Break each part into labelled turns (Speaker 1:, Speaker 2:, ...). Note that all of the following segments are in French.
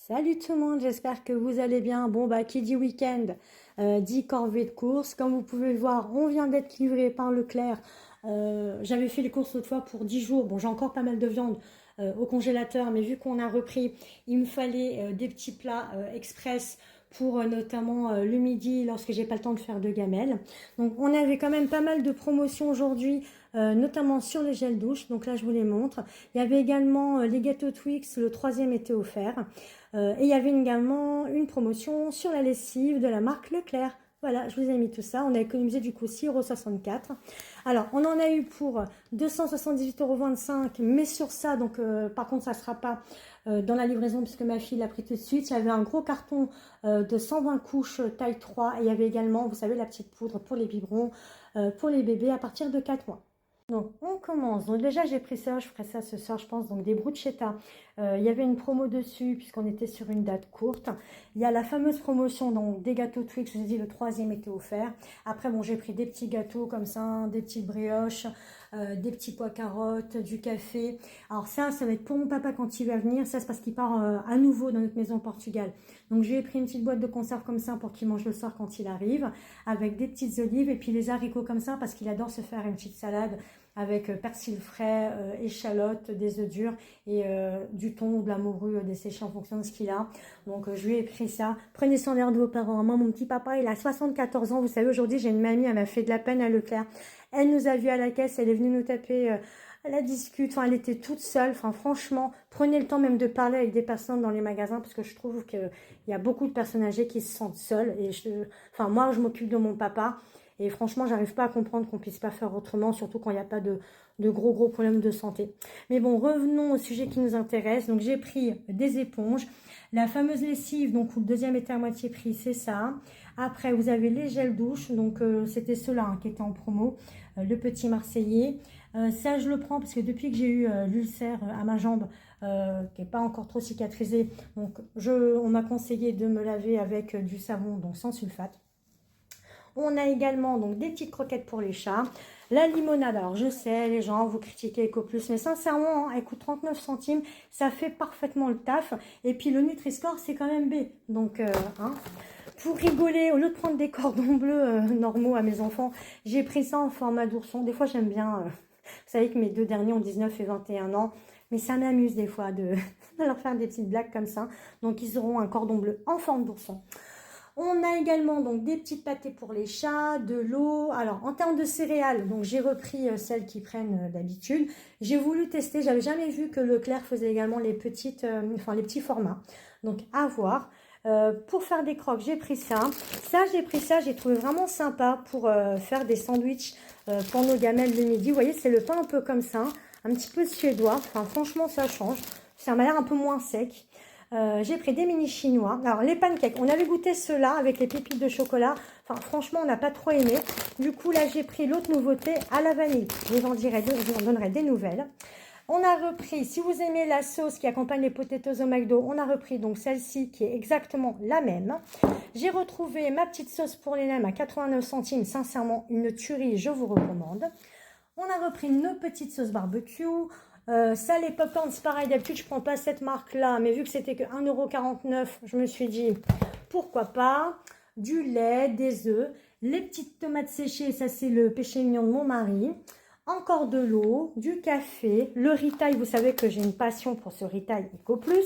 Speaker 1: Salut tout le monde, j'espère que vous allez bien. Bon, bah, qui dit week-end, dit corvée de course. Comme vous pouvez le voir, on vient d'être livré par Leclerc. J'avais fait les courses l'autre fois pour 10 jours. Bon, j'ai encore pas mal de viande au congélateur, mais vu qu'on a repris, il me fallait des petits plats express pour notamment le midi lorsque j'ai pas le temps de faire de gamelles. Donc, on avait quand même pas mal de promotions aujourd'hui, notamment sur les gels douche. Donc là, je vous les montre. Il y avait également les gâteaux Twix, le troisième était offert. Et il y avait également une promotion sur la lessive de la marque Leclerc. Voilà, je vous ai mis tout ça. On a économisé du coup 6,64 €. Alors, on en a eu pour 278,25 €, mais sur ça, donc par contre, ça ne sera pas dans la livraison puisque ma fille l'a pris tout de suite. Il y avait un gros carton de 120 couches taille 3 et il y avait également, vous savez, la petite poudre pour les biberons, pour les bébés à partir de 4 mois. Donc, on commence. Donc, déjà, j'ai pris ça. Je ferai ça ce soir, je pense. Donc, des bruschetta. Il y avait une promo dessus, puisqu'on était sur une date courte. Il y a la fameuse promotion, donc, des gâteaux Twix. Je vous ai dit, le troisième était offert. Après, bon, j'ai pris des petits gâteaux comme ça, des petites brioches, des petits pois carottes, du café. Alors, ça va être pour mon papa quand il va venir. Ça, c'est parce qu'il part à nouveau dans notre maison au Portugal. Donc, je lui ai pris une petite boîte de conserve comme ça pour qu'il mange le soir quand il arrive, avec des petites olives et puis les haricots comme ça, parce qu'il adore se faire une petite salade avec persil frais, échalotes, des œufs durs et du thon ou de la morue desséchée en fonction de ce qu'il a. Donc je lui ai pris ça. Prenez soin de vos parents. Moi, mon petit papa, il a 74 ans. Vous savez, aujourd'hui, j'ai une mamie, elle m'a fait de la peine à Leclerc. Elle nous a vus à la caisse, elle est venue nous taper la discute, enfin, elle était toute seule. Enfin, franchement, prenez le temps même de parler avec des personnes dans les magasins parce que je trouve qu'il y a beaucoup de personnes âgées qui se sentent seules. Enfin, moi, je m'occupe de mon papa. Et franchement, j'arrive pas à comprendre qu'on puisse pas faire autrement, surtout quand il n'y a pas de gros problèmes de santé. Mais bon, revenons au sujet qui nous intéresse. Donc, j'ai pris des éponges. La fameuse lessive, donc où le deuxième était à moitié prix, c'est ça. Après, vous avez les gels douche. Donc, c'était ceux-là qui étaient en promo. Le petit Marseillais. Ça, je le prends parce que depuis que j'ai eu l'ulcère à ma jambe, qui n'est pas encore trop cicatrisé, donc on m'a conseillé de me laver avec du savon, donc sans sulfate. On a également donc des petites croquettes pour les chats. La limonade, alors je sais, les gens, vous critiquez EcoPlus, mais sincèrement, elle coûte 39 centimes, ça fait parfaitement le taf. Et puis le Nutri-Score, c'est quand même B. Donc, pour rigoler, au lieu de prendre des cordons bleus normaux à mes enfants, j'ai pris ça en format d'ourson. Des fois, j'aime bien, vous savez que mes deux derniers ont 19 et 21 ans, mais ça m'amuse des fois de leur faire des petites blagues comme ça. Donc, ils auront un cordon bleu en forme d'ourson. On a également donc des petites pâtées pour les chats, de l'eau. Alors en termes de céréales, donc j'ai repris celles qui prennent d'habitude. J'ai voulu tester, j'avais jamais vu que Leclerc faisait également les petites, les petits formats. Donc à voir. Pour faire des croques, j'ai pris ça. J'ai trouvé vraiment sympa pour faire des sandwichs pour nos gamelles le midi. Vous voyez, c'est le pain un peu comme ça, un petit peu suédois. Enfin, franchement, ça change. Ça m'a l'air un peu moins sec. J'ai pris des mini chinois. Alors les pancakes, on avait goûté ceux-là avec les pépites de chocolat. Enfin franchement on n'a pas trop aimé. Du coup là j'ai pris l'autre nouveauté à la vanille. Je vous en donnerai des nouvelles. On a repris, si vous aimez la sauce qui accompagne les potatoes au McDo, on a repris donc celle-ci qui est exactement la même. J'ai retrouvé ma petite sauce pour les nems à 89 centimes. Sincèrement une tuerie, je vous recommande. On a repris nos petites sauces barbecue. Ça, les popcorn, c'est pareil. D'habitude, je prends pas cette marque-là. Mais vu que c'était que 1,49 €, je me suis dit, pourquoi pas. Du lait, des œufs, les petites tomates séchées. Ça, c'est le péché mignon de mon mari. Encore de l'eau, du café, le ritail. Vous savez que j'ai une passion pour ce ritail EcoPlus.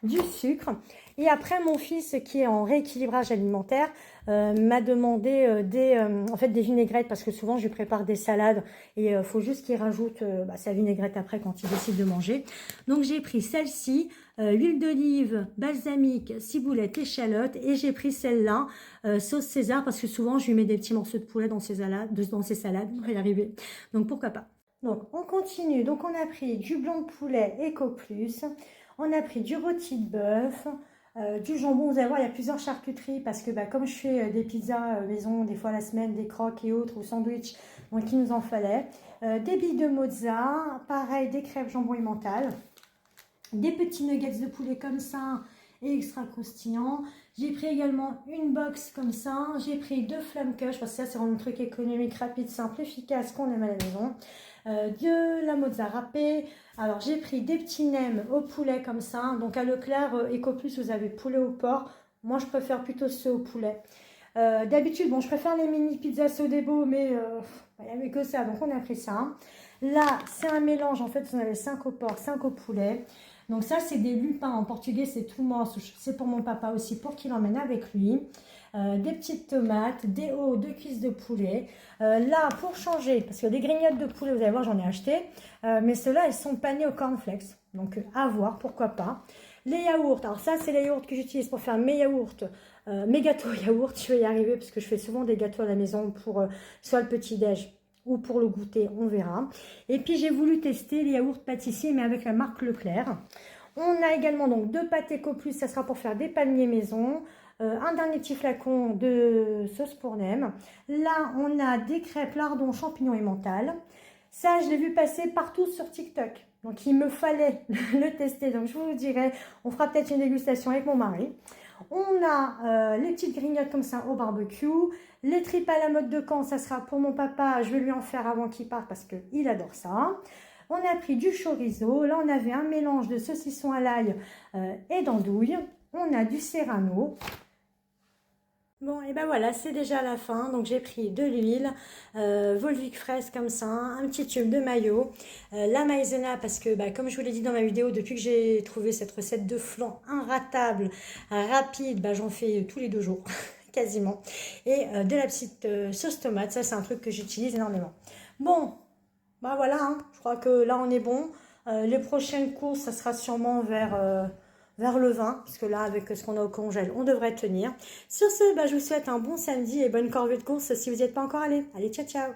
Speaker 1: Du sucre. Et après, mon fils, qui est en rééquilibrage alimentaire, m'a demandé des vinaigrettes parce que souvent, je lui prépare des salades et il faut juste qu'il rajoute sa vinaigrette après quand il décide de manger. Donc, j'ai pris celle-ci, huile d'olive, balsamique, ciboulette, échalote et j'ai pris celle-là, sauce César parce que souvent, je lui mets des petits morceaux de poulet dans ses salades. On va y arriver. Donc, pourquoi pas. Donc, on continue. Donc, on a pris du blanc de poulet EcoPlus. On a pris du rôti de bœuf, du jambon. Vous allez voir, il y a plusieurs charcuteries parce que comme je fais des pizzas maison, des fois la semaine, des croques et autres, ou sandwichs, donc il nous en fallait. Des billes de mozza, pareil, des crêpes jambon emmental, des petits nuggets de poulet comme ça, et extra croustillant. J'ai pris également une box comme ça. J'ai pris 2 flammes cush, parce que ça c'est vraiment un truc économique, rapide, simple, efficace qu'on aime à la maison. De la mozza râpée. Alors j'ai pris des petits nems au poulet comme ça. Donc à Leclerc, EcoPlus, vous avez poulet au porc. Moi je préfère plutôt ceux au poulet. D'habitude, bon, je préfère les mini pizzas Sodebo, mais il n'y avait que ça, donc on a pris ça. Là, c'est un mélange, en fait, on avait 5 au porc, 5 au poulet. Donc ça, c'est des lupins, en portugais, c'est tumas. C'est pour mon papa aussi, pour qu'il emmène avec lui. Des petites tomates, des hauts, 2 cuisses de poulet. Là, pour changer, parce que les grignottes de poulet, vous allez voir, j'en ai acheté. Mais ceux-là, ils sont panés au cornflakes. Donc, à voir, pourquoi pas. Les yaourts, alors ça, c'est les yaourts que j'utilise pour faire mes yaourts. Mes gâteaux yaourt, je vais y arriver parce que je fais souvent des gâteaux à la maison pour soit le petit-déj ou pour le goûter, on verra. Et puis j'ai voulu tester les yaourts pâtissiers mais avec la marque Leclerc. On a également donc 2 pâtes EcoPlus, ça sera pour faire des palmiers maison. Un dernier petit flacon de sauce pour nem. Là, on a des crêpes lardons, champignons et mental. Ça, je l'ai vu passer partout sur TikTok. Donc, il me fallait le tester. Donc, je vous dirai, on fera peut-être une dégustation avec mon mari. On a les petites grignottes comme ça au barbecue. Les tripes à la mode de Caen, ça sera pour mon papa. Je vais lui en faire avant qu'il parte parce qu'il adore ça. On a pris du chorizo. Là, on avait un mélange de saucisson à l'ail et d'andouille. On a du serrano. Bon, et ben voilà, c'est déjà la fin. Donc j'ai pris de l'huile, Volvic fraise comme ça, un petit tube de mayo, la maïzena parce que, bah, comme je vous l'ai dit dans ma vidéo, depuis que j'ai trouvé cette recette de flan inratable, rapide, bah, j'en fais tous les 2 jours, quasiment. Et de la petite sauce tomate, ça c'est un truc que j'utilise énormément. Bon, bah voilà, hein, je crois que là on est bon. Les prochaines courses, ça sera sûrement vers le 20, parce que là, avec ce qu'on a au congèle, on devrait tenir. Sur ce, bah, je vous souhaite un bon samedi et bonne corvée de course si vous n'y êtes pas encore allé. Allez, ciao, ciao!